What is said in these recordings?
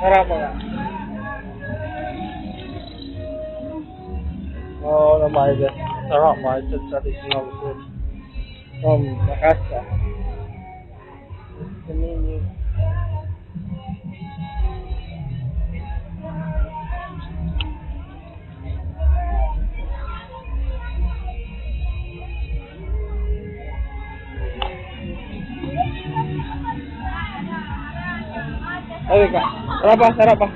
Sarap apa kak? Oh, nama itu sarap apa? Itu traditional food from Makassar. The menu. Oke kak, sarap apa?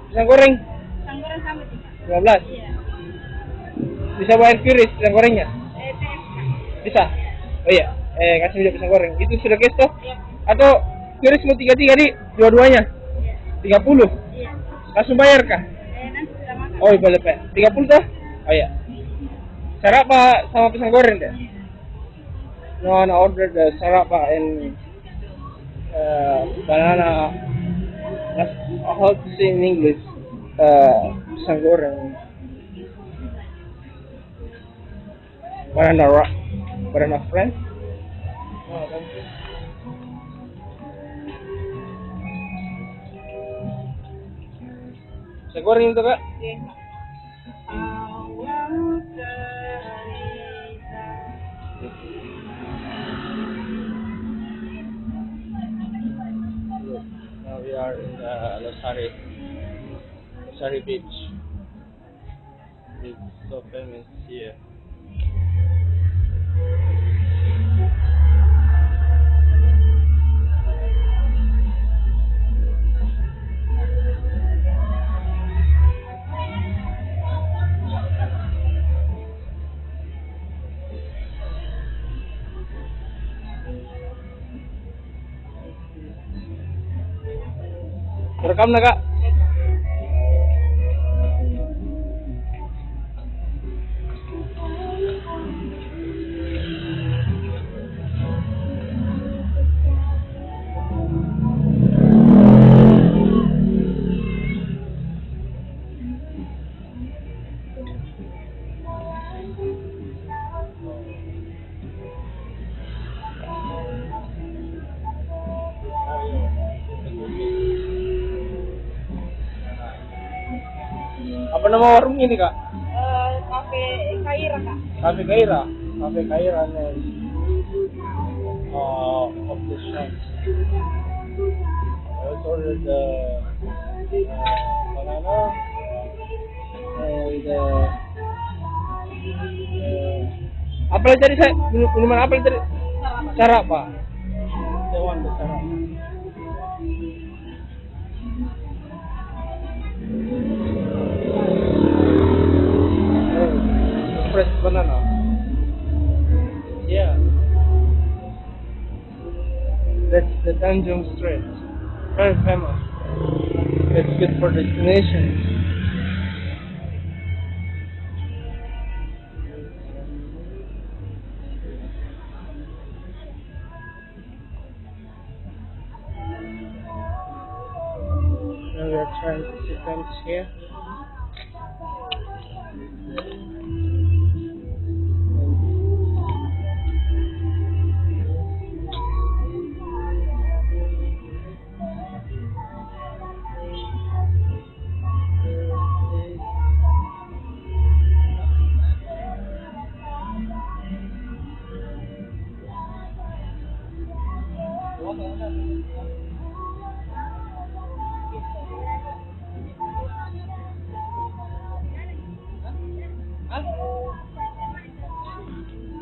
Pisang goreng Pisang goreng sama tiga. 15. Iya. Bisa bayar QRIS pisang gorengnya? TF. Bisa? Oh iya, kasih dia pisang goreng. Itu sudah cash toh? Iya. Atau QRIS mau 33 di dua-duanya? Iya. 30? Iya. Langsung bayar kah? Nanti kita makan. Oh iya boleh pak. 30 toh? Oh iya. Sarap sama pisang goreng deh? No, I ordered the sarapa and banana. How to say in English? Pisang goreng. Banana friend. Oh, thank you. Pisang goreng itu kak? Now we are in Losari Beach. It's so famous here. Rekam na kak? Apa nama warung ini kak? Kafe Kaira kak. Cafe Kaira. Cafe Kaira name of the shop. I also ordered the banana and apa lagi tadi saya minuman apa tadi? Sarap pak. The one the sarap. Fresh banana. Yeah. That's the Tanjung Strait. Very famous. It's good for destinations. Now we are trying to see things here.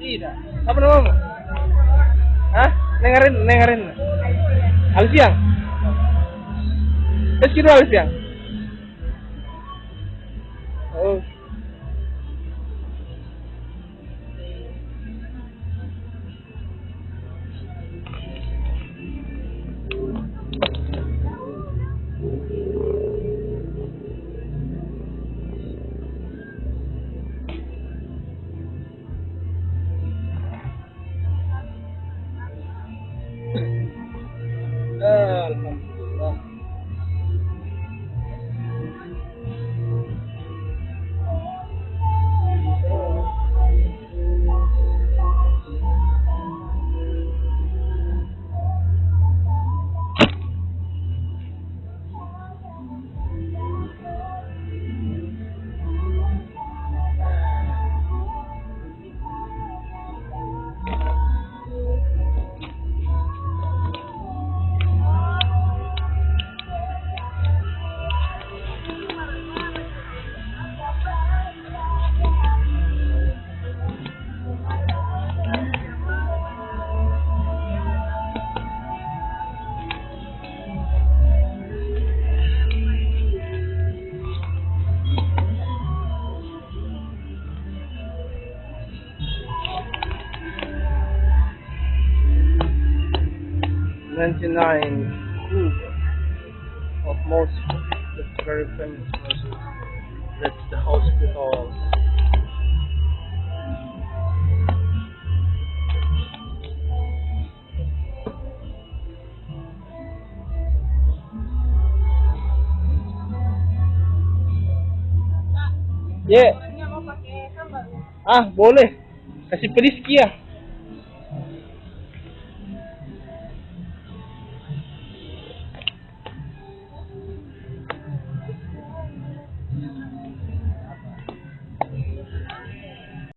Tidak. Apa namamu? Hah? Nengarin. Alfiang. Kira Alfiang. Oh. Alhamdulillah. 69 Krug of Moscow. That's very famous Moscow. That's the hospital. Yeah. Nggak mau pakai sambal. Ah, boleh. Kasih pedes Kia.